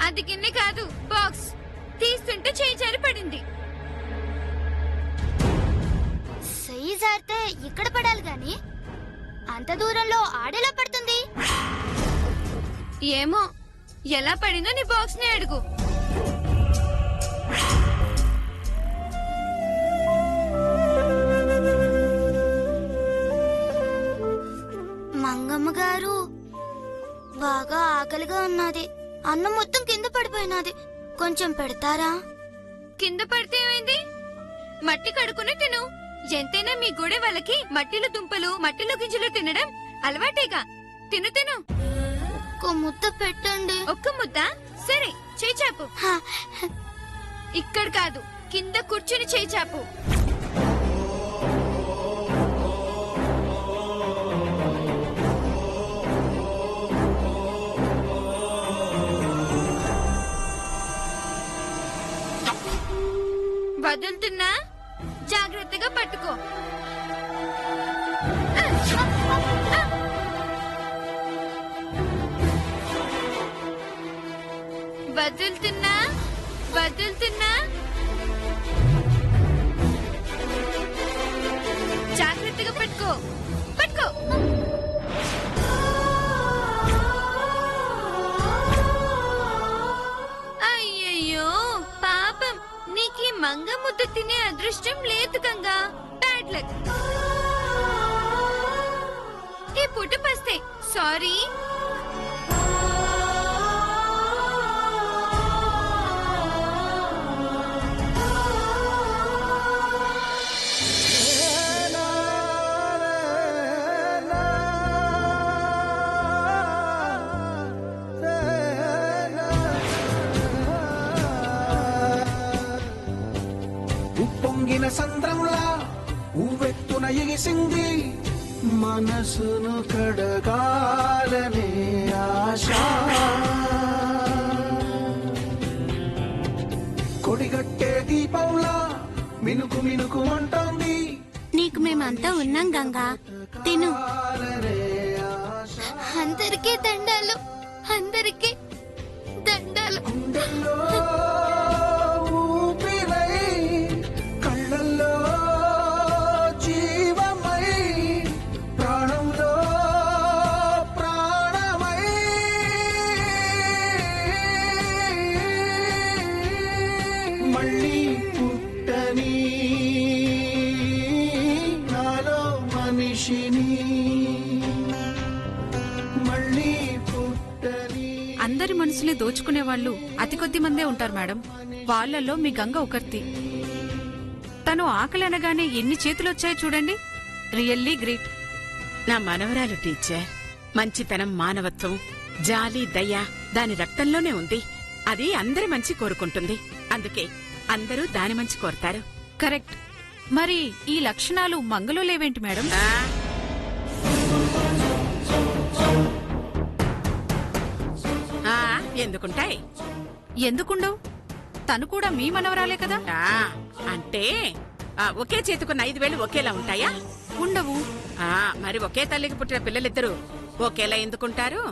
అది గిన్నె కాదు, బాక్స్. తీస్తుంటే చేయి జారి పడింది. చెయ్యి జారితే ఇక్కడ పడాలి గాని అంత దూరంలో ఆడేలా పడుతుంది. ఏమో ఎలా పడిందో నీ బాక్స్ ని అడుగు. మంగమ్మ గారు, బాగా ఆకలిగా ఉన్నది. అన్నం మొత్తం కింద పడిపోయినది. కొంచెం పెడతారా? కింద పడితే ఏమైంది? మట్టి కడుకుని తిను. ఎంతైనా మీ గోడె వాళ్ళకి మట్టిలో దుంపలు, మట్టిలో గింజలు తినడం అలవాటేగా. తిను తిను. ఒక్క ముద్ద పెట్టండి. ఒక్క ముద్ద? సరే, చేయి చాపు. హా, ఇక్కడ కాదు, కింద కూర్చుని చేయి చాపు. వదులుతున్నా, జాగ్రత్తగా పట్టుకో. వదులుతున్నా, వదులుతున్నా. జాగ్రత్తగా పట్టుకో, పట్టుకో. అయ్యయ్యో పాపం, నీకీ మంగ ముద్ద తినే అదృష్టం లేదు గంగా. Bad luck. ఈ పుట్ట పస్తే సారీ. ఉప్పొంగిన సంద్రంలా ఉవ్వెత్తున ఎగిసింది, మనసును కడగాలనే ఆశ. కొడిగట్టే దీపంలా మినుకు మినుకు అంటోంది. నీకు మేమంతా ఉన్నాం గంగా, తిను. అందరికీ దండాలు, అందరికీ దండాలు. గుండెల్లో ఊపిరై, కళ్ళల్లో జీవమై, ప్రాణంలో ప్రాణమై, మళ్ళీ పుట్టని నాలో మనిషిని, మళ్ళీ పుట్టని. అందరి మనసుని దోచుకునే వాళ్ళు అతి కొద్ది మందే ఉంటారు మేడం. వాళ్ళల్లో మీ గంగ ఒకర్తి. తను ఆకలి అనగానే ఎన్ని చేతులొచ్చాయో చూడండి. Really great. నా మనవరాలు టీచర్. మంచితనం, మానవత్వం, జాలి, దయ దాని రక్తంలోనే ఉంది. అది అందరి మంచి కోరుకుంటుంది. అందుకే అందరూ దాని మంచి కోరతారు. కరెక్ట్. మరి ఈ లక్షణాలు మంగలో లేవేంటి మేడం? ఎందుకుంటాయి? ఎందుకుండవు? తను కూడా మీ మనవరాలే కదా. అంటే ఒకే చేతుకున్న 5 వేలు ఒకేలా ఉంటాయా? ఉండవు. మరి ఒకే తల్లికి పుట్టిన పిల్లలిద్దరూ ఒకేలా ఎందుకుంటారు?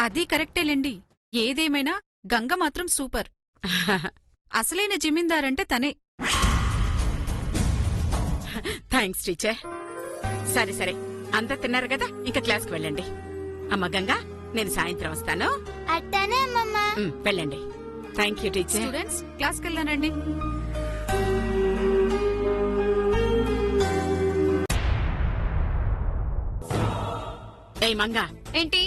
అది కరెక్టేలేండి. ఏదేమైనా గంగ మాత్రం సూపర్. అసలైన జమీందారంటే తనే. Thanks teacher. సరే సరే, అంతా తిన్నారు కదా, ఇంకా క్లాస్కి వెళ్ళండి. అమ్మ గంగా, నేను సాయంత్రం వస్తాను. అట్టనే అమ్మమ్మ. వెళ్ళండి. Thank you teacher. స్టూడెంట్స్, క్లాస్కి వెళ్ళానండి. ఏయ్ మంగా, ఏంటి?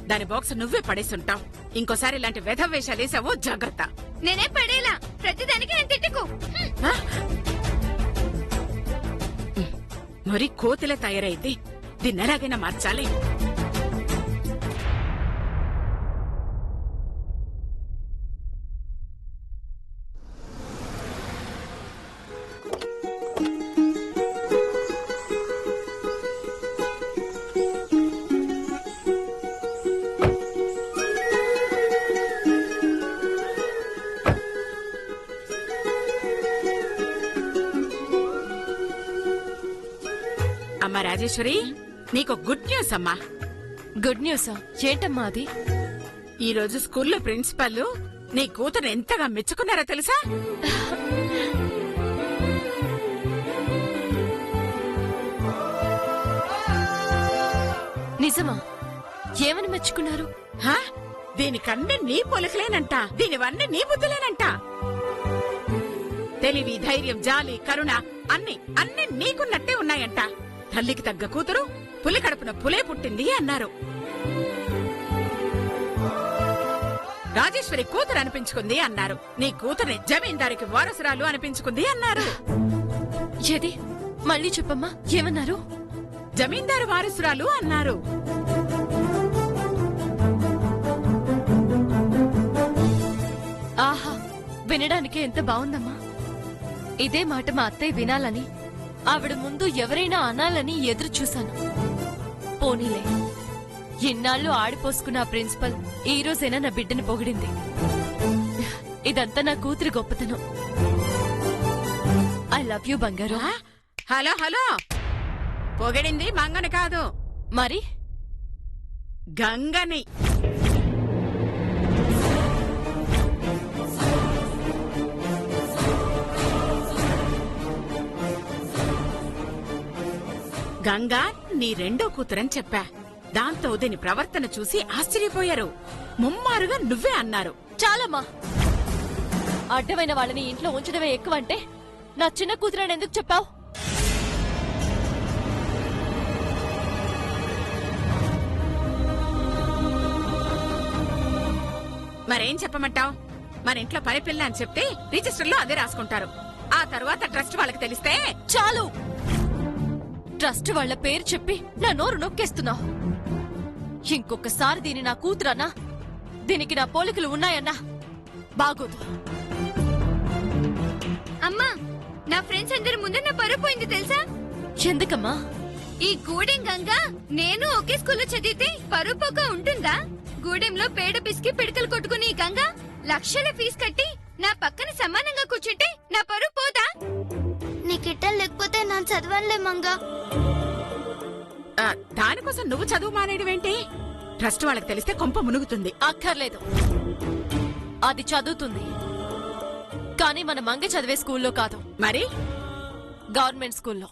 దాని బాక్స్ నువ్వే పడేసుంటావు. ఇంకోసారి ఇలాంటి వెధవ వేషాలు వేసావో జాగ్రత్త. నేనే పడేలా, ప్రతిదానికి నేను తిట్టుకు. మరి కోతిలా తయారైతే దీన్నెలాగైనా మార్చాలి. అమ్మా రాజేశ్వరి, నీకు గుడ్ న్యూస్ అమ్మా. గుడ్ న్యూసా? ఏంటమ్మా అది? ఈ రోజు స్కూల్లో ప్రిన్సిపల్ నీ కూతురు ఎంతగా మెచ్చుకున్నారో తెలుసా? నిజమా? ఏమని మెచ్చుకున్నారు? హా? దీనికన్నీ నీ పొలకలేనంట, దీనివన్నీ నీ బుద్ధులేనంట. తెలివి, ధైర్యం, జాలి, కరుణ అన్ని అన్ని నీకున్నట్టే ఉన్నాయంట. తల్లికి తగ్గ కూతురు పులి కడుపున పులే పుట్టింది అన్నారు. రాజేశ్వరి కూతురు అనిపించుకుంది అన్నారు. నీ కూతుర్ని జమీందారికి వారసురాలు అనిపించుకుంది అన్నారు. ఏది? మళ్ళీ చెప్పమ్మా, ఏమన్నారు? జమీందారు వారసురాలు అన్నారు. ఆహా, వినడానికి ఎంత బాగుందమ్మా. ఇదే మాట మా అత్తయ్య వినాలని, ఆవిడ ముందు ఎవరైనా అనాలని ఎదురు చూశాను. పోనీలే, ఇన్నాళ్ళు ఆడిపోసుకున్న ఆ ప్రిన్సిపల్ ఈ రోజైనా నా బిడ్డని పొగిడింది. ఇదంతా నా కూతురి గొప్పతనం. ఐ లవ్ యూ బంగారు. ఆ? హలో హలో, పొగిడింది మంగని కాదు, మరి గంగని. గంగా నీ రెండో కూతురని చెప్పా. దాంతో దీని ప్రవర్తన చూసి ఆశ్చర్యపోయారు. ముమ్మారుగా నువ్వే అన్నారు. చాలమ్మా, అడ్డమైన వాళ్ళని ఇంట్లో ఉంచడమే ఎక్కువంటే నా చిన్న కూతురని ఎందుకు చెప్పావు? మరేం చెప్పమంటావ్? మన ఇంట్లో పని పిల్ల అని చెప్తే రిజిస్టర్లో అదే రాసుకుంటారు. ఆ తర్వాత ట్రస్ట్ వాళ్ళకి తెలిస్తే చాలు. ట్రస్ట్ వాళ్ళ పేరు చెప్పి నా నోరు నొక్కేస్తున్నావు. ఇంకొకసారి దీని నా కూతురన్నా, దీనికి నా పోలికలు ఉన్నాయన్నా బాగోదు. అమ్మా, నా ఫ్రెండ్స్ అందరి ముందు నా పరువు పోయింది తెలుసా? ఎందుకమ్మా? ఈ గూడెం గంగా నేను ఒకే స్కూల్లో చదివితే పరువు పోక ఉంటుందా? గూడెంలో పేడ పిసికి పిడకలు కొట్టుకుని ఈ గంగా లక్షల ఫీజు కట్టి నా పక్కన సమానంగా కూర్చుంటే నా పరువు పోదా? నీకిట్టం లేకపోతే నేను చదవనులే మంగా. దానికోసం నువ్వు చదువు మానేయడమేంటి? ట్రస్ట్ వాళ్ళకి తెలిస్తే కొంప మునుగుతుంది. అక్కర్లేదు, అది చదువుతుంది. కానీ మన మంగ చదివే స్కూల్లో కాదు, మరి గవర్నమెంట్ స్కూల్లో.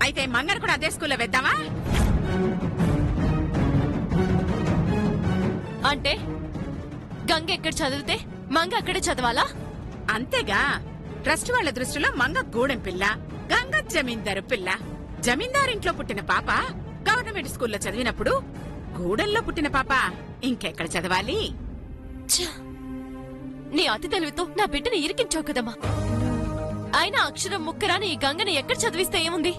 అయితే మంగను కూడా అదే స్కూల్లో వేద్దామా? అంటే గంగ ఎక్కడ చదివితే మంగ అక్కడే చదవాలా? అంతేగా. ట్రస్ట్ వాళ్ళ దృష్టిలో మంగ గూడెం పిల్ల, గంగ జమీందారు పిల్ల. జమీందారింట్లో పుట్టిన పాప గవర్నమెంట్ స్కూల్లో చదివినప్పుడు గూడెంలో పుట్టిన పాప ఇంకెక్కడ చదవాలి? ఛ! నీ అతి తెలివితో నా బిడ్డని ఇరికించావు కదమ్మా. అయినా అక్షరం ముక్కరాని ఈ గంగని ఎక్కడ చదివిస్తే ఏముంది?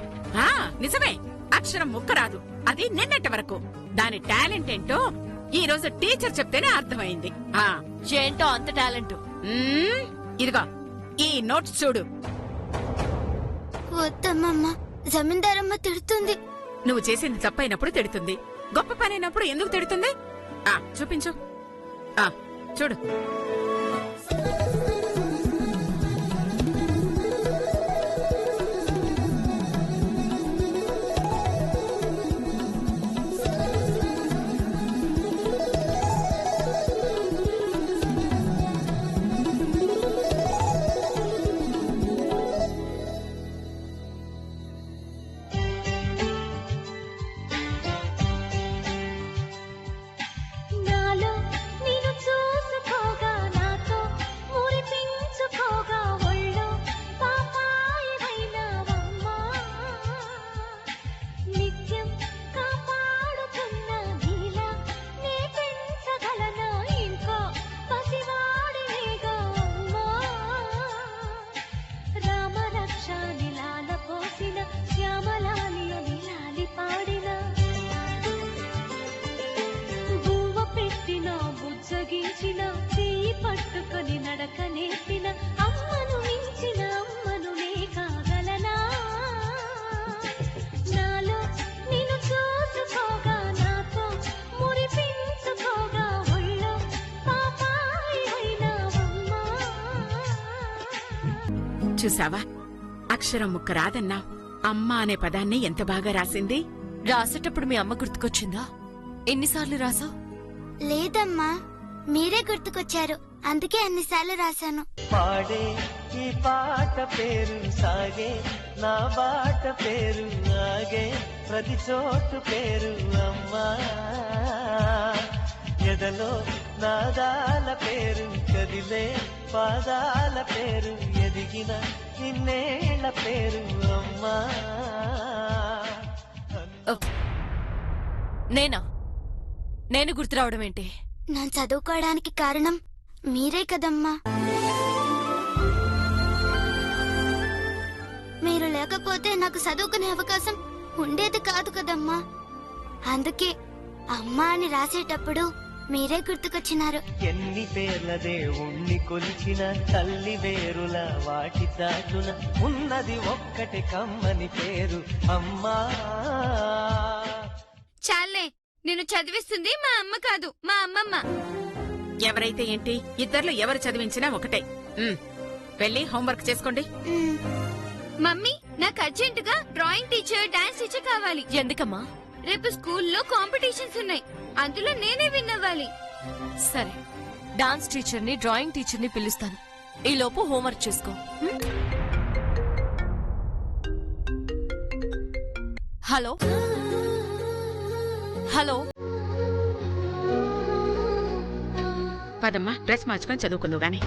ఆ నిజమే, అక్షరం ముక్క రాదు. అది నిన్నటి వరకు. దాని టాలెంట్ ఏంటో ఈ రోజు టీచర్ చెప్తేనే అర్థమైంది. ఏంటో అంత టాలెంట్. ఇదిగో ఈ నోట్స్ చూడు. వద్దమ్మమ్మ, జమీందారమ్మ తిడుతుంది. నువ్వు చేసింది తప్పైనప్పుడు తిడుతుంది, గొప్ప పనైనప్పుడు ఎందుకు తిడుతుంది? చూపించు. చూడు. పట్టుకొని నడక నేర్పిన అమ్మను మించిన అమ్మను నే కాగలనా? నాలో నిన్ను చూసుకోగా, నాతో మురిపించుకోగా, ఒళ్ళో పాపాయి అయినావమ్మా. చూసావా, అక్షరం ముక్క రాదన్నా అమ్మ అనే పదాన్ని ఎంత బాగా రాసింది. రాసేటప్పుడు మీ అమ్మ గుర్తుకొచ్చిందా? ఎన్నిసార్లు రాసావు? లేదమ్మా, మీరే గుర్తుకొచ్చారు, అందుకే అన్నిసార్లు రాశాను. పాడే ఈ పాట పేరు సాగే, నా బాట పేరు ఆగే, ప్రతి చోటు పేరు అమ్మా. ఎదలో నాదాల పేరు కదిలే పాదాల పేరు, ఎదిగిన ఇన్నేళ్ల పేరు అమ్మా. నేనా? నేను గుర్తు రావడం ఏంటి? నేను చదువుకోవడానికి కారణం మీరే కదమ్మా. మీరు లేకపోతే నాకు చదువుకునే అవకాశం ఉండేది కాదు కదమ్మా. అందుకే అమ్మా అని రాసేటప్పుడు మీరే గుర్తుకొచ్చినారు. ఎన్ని పేర్ల దేవుణ్ణి కొలిచిన తల్లి వేరుల వాటి చాటున ఉన్నది ఒక్కటి కమ్మని పేరు అమ్మా. చాలే, నేను చదివిస్తుంది మా అమ్మ కాదు, మా అమ్మమ్మ. ఎవరైతే ఏంటి, ఇద్దర్లో ఎవరు చదివించినా ఒకటే. వెళ్ళి హోంవర్క్ చేసుకోండి. ఉమ్, మమ్మీ, నాకు అర్జెంటుగా డ్రాయింగ్ టీచర్, డాన్స్ టీచర్ కావాలి. ఎందుకమ్మా? రేపు స్కూల్లో కాంపిటీషన్స్ ఉన్నాయి, అందులో నేనే విన్ అవ్వాలి. సరే, డాన్స్ టీచర్ని, డ్రాయింగ్ టీచర్ని పిలుస్తాను. ఈలోపు హోంవర్క్ చేసుకో. Hello hello. పదమ్మా, డ్రెస్ మార్చుకొని చదువుకుందు గాని.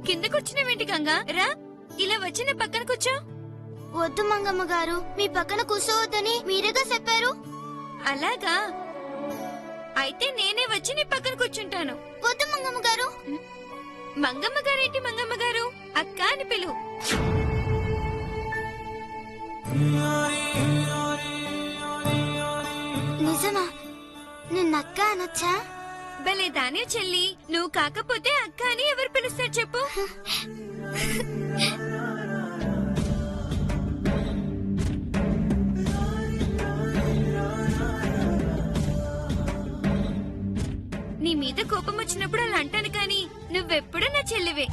కిందకొచ్చినవేంటి గంగా? రా, ఇలా వచ్చిన పక్కన కూర్చో. వద్దు మంగమ్మ గారు, మీ పక్కన కూర్చోవద్దని మీరేగా చెప్పారు. అలాగా? అయితే నేనే వచ్చి నీ పక్కన కూర్చుంటాను. వద్దు మంగమ్మ గారు. మంగమ్మ గారేంటి మంగమ్మ గారు? అక్క అని పిలువు. నిజమా? నిన్నక్క అనొచ్చా? భలే దాని చెల్లి, నువ్వు కాకపోతే అక్క అని ఎవరు పిలుస్తారు చెప్పు? నీ మీద కోపం వచ్చినప్పుడు అలా అంటాను కానీ నువ్వెప్పుడు నా చెల్లివే.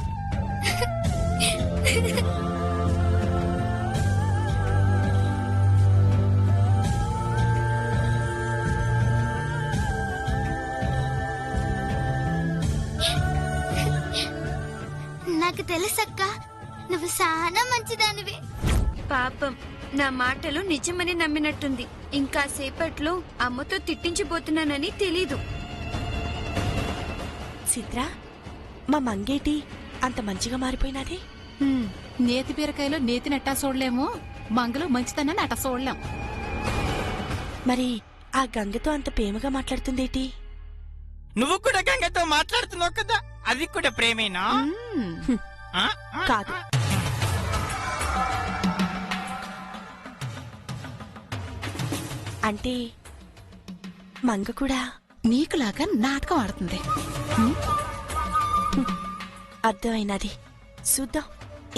నాకు తెలుసక్క, నువ్వు చాలా మంచిదానివి. పాపం, నా మాటలు నిజమని నమ్మినట్టుంది. ఇంకా సేపట్లో అమ్మతో తిట్టించిపోతున్నానని తెలీదు. చిత్ర, మా మంగేటి అంత మంచిగా మారిపోయినది? నేతి బీరకాయలో నేతి నట్టా చూడలేము, మంగలో మంచిదన్న నట చూడలేం. మరి ఆ గంగతో అంత ప్రేమగా మాట్లాడుతుందేటి? నువ్వు కూడా గంగతో మాట్లాడుతున్నావు కదా, అది కూడా ప్రేమేనా? కాదు. అంటే మంగ కూడా నీకులాగా నాటకం ఆడుతుంది. అర్థమైనది. చూద్దాం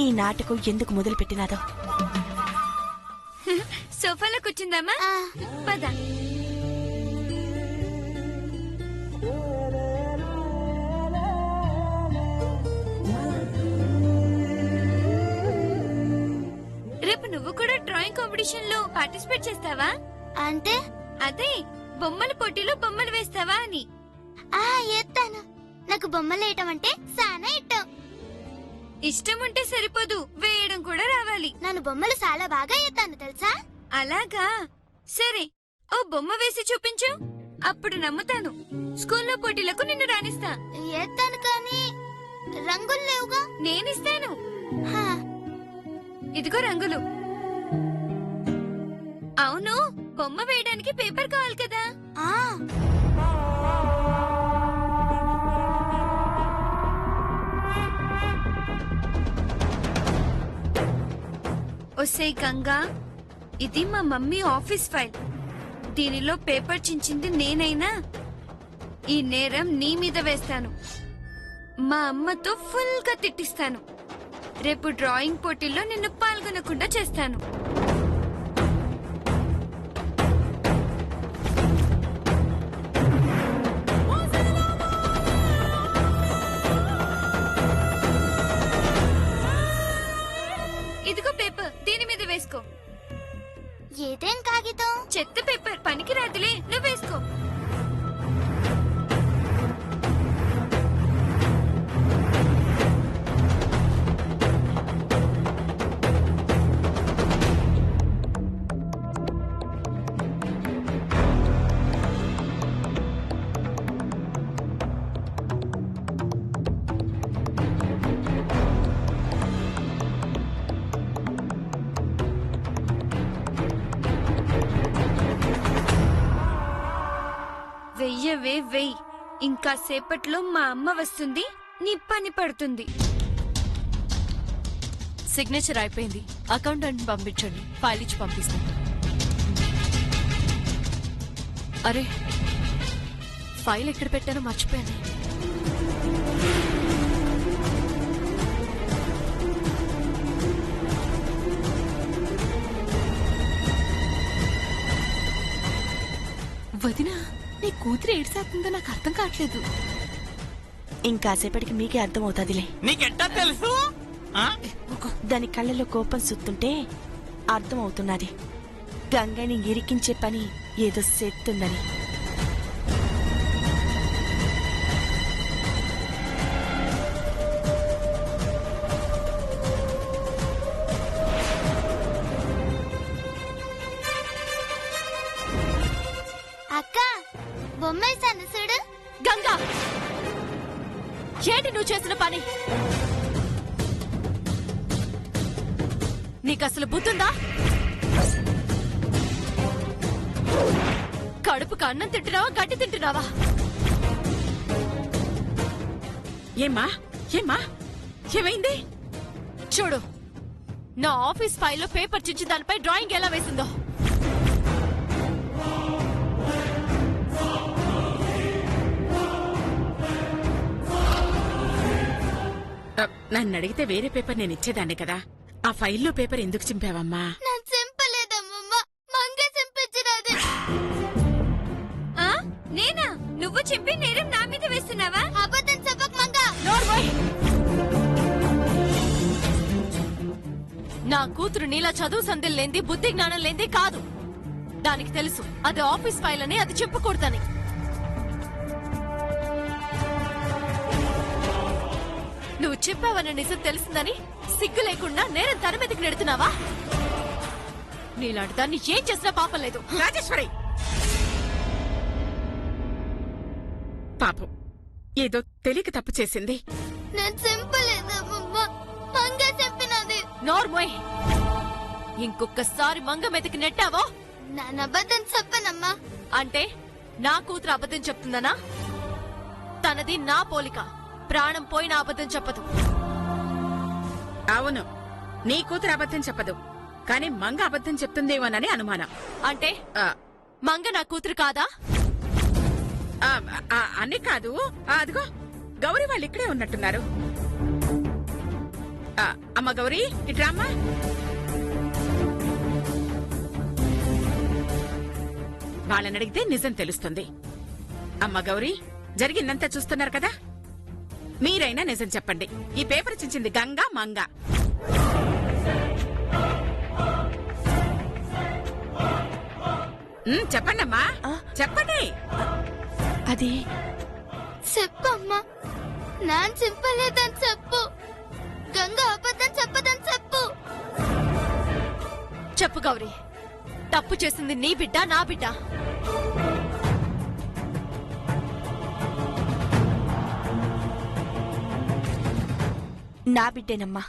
ఈ నాటకం ఎందుకు మొదలు పెట్టినాదో. సోఫాలో కూర్చుందామా? పద. రేపు నువ్వు కూడా డ్రాయింగ్ కాంపిటీషన్ లో పార్టిసిపేట్ చేస్తావా? అంటే అదే, బొమ్మల పోటీలో బొమ్మలు వేస్తావా అని. ఎత్తాను. నాకు బొమ్మలు వేయటం అంటే చాలా ఇష్టం. ఇష్టం ఉంటే సరిపోదు, వేయడం కూడా రావాలి. నన్ను బొమ్మలు చాలా బాగా ఎత్తాను తెలుసా? అలాగా? సరే, ఓ బొమ్మ వేసి చూపించు, అప్పుడు నమ్ముతాను. స్కూల్లో పోటీలకు నిన్ను రాణిస్తా. ఎత్తాను కానీ రంగులు లేవుగా. నేనిస్తాను. హా, ఇదిగో రంగులు. అవును, బొమ్మ వేయడానికి పేపర్ కావాలి కదా? ఆ, ఒసేయ్ గంగా, ఇది మా మమ్మీ ఆఫీస్ ఫైల్. దీనిలో పేపర్ చించింది నేనైనా ఈ నేరం నీ మీద వేస్తాను. మా అమ్మతో ఫుల్ గా తిట్టిస్తాను. రేపు డ్రాయింగ్ పోటీల్లో నిన్ను పాల్గొనకుండా చేస్తాను. ఇదిగో పేపర్, దీని మీద వేసుకో. ఏదేం కాగితం? చెత్త పేపర్, పనికి రాదులే, నువ్వు వేసుకో. వెయ్యవే వెయ్యి. ఇంకా సేపట్లో మా అమ్మ వస్తుంది, నీ పని పడుతుంది. సిగ్నేచర్ అయిపోయింది. అకౌంటెంట్ పంపించండి, ఫైల్ ఇచ్చి పంపిస్తాను. అరే, ఫైల్ ఎక్కడ పెట్టానో మర్చిపోయాను. వదినా, నీ కూతురు ఏడ్సాతుందో నాకు అర్థం కావట్లేదు. ఇంకాసేపటికి మీకే అర్థమవుతాదిలే. నీకెట్టా తెలుసు? ఆ? దాని కళ్ళలో కోపం సుత్తుంటే అర్థమవుతున్నది. గంగని ఇరికించే పని ఏదో చేస్తుందని. అక్క, బొమ్మేసాను చూడు. గంగా, ఏంటి నువ్వు చేసిన పని? నీకు అసలు బుద్ధుందా? కడుపుకు అన్నం తింటున్నావా, గడ్డి తింటున్నావా? ఏమ్మా ఏమ్మా ఏమైంది? చూడు, నా ఆఫీస్ ఫైల్లో పేపర్ చించి దానిపై డ్రాయింగ్ ఎలా వేసిందో. నన్ను అడిగితే వేరే పేపర్ నేను ఇచ్చేదాన్ని కదా. ఆ ఫైల్లో పేపర్ ఎందుకు చింపావమ్మా? నేను చింపలేదమ్మమ్మ, మంగ చింపించినది. ఆ? నేనా? నువ్వు చింపి నేరం నా మీద వేస్తున్నావా? అబద్ధం చెప్పక మంగ. నా కూతురు నీలా చదువు సంధ్యలు లేంది, బుద్ధి జ్ఞానం లేంది కాదు. దానికి తెలుసు అది ఆఫీస్ ఫైల్ అని, అది చెప్పకూడదని. నువ్వు చెప్పావన్న నిజం తెలిసిందని సిగ్గు లేకుండా నేరం తన మీదకి నెడుతున్నావా? నీలాంటి దాన్ని ఏం చేసినా పాపం లేదు. రాజేశ్వరి, పాపం ఏదో తెలియక తప్పు చేసింది. నేను చింపలేదమ్మమ్మ, మంగ చెప్పినది. నోర్మోయ్, ఇంకొకసారి మంగ మీదకి నెట్టావో నేను అబద్ధం చెప్పనమ్మా. అంటే నా కూతురు అబద్ధం చెప్తుందనా? తనది నా పోలిక, ప్రాణం పోయిన అబద్ధం చెప్పదు. అవును, నీ కూతురు అబద్ధం చెప్పదు, కానీ మంగ అబద్ధం చెప్తుందేమోనని అనుమానం. అంటే ఆ, మంగ నా కూతురు కాదా? ఆ, ఆ, అని కాదు. అదిగో గౌరీ వాళ్ళు ఇక్కడే ఉన్నట్టున్నారు. అమ్మ గౌరీ, ఇట్రామ్మా. వాళ్ళని అడిగితే నిజం తెలుస్తుంది. అమ్మ గౌరీ, జరిగిందంతా చూస్తున్నారు కదా, మీరైనా నిజం చెప్పండి. ఈ పేపర్ చించింది గంగా మంగ? చెప్పండమ్మా, చెప్పండి. అది చెప్పమ్మా, నేను చింపలేదని చెప్పు. గంగ అబద్ధం చెప్పదని చెప్పు. చెప్పు గౌరీ, తప్పు చేసింది నీ బిడ్డ, నా బిడ్డ? నా బిడ్డేనమ్మా.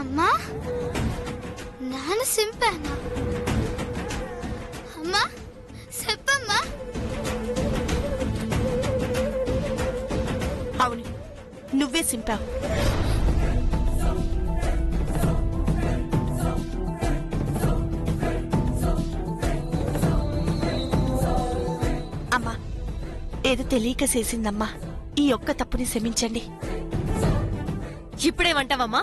అమ్మా, నాన్న సింపాను. అమ్మా చెప్పమ్మా. అవును, నువ్వే సింపావు. అమ్మా, ఏదో తెలియక చేసిందమ్మా. ఈ ఒక్క తప్పుని క్షమించండి. ఇప్పుడేమంటావమ్మా?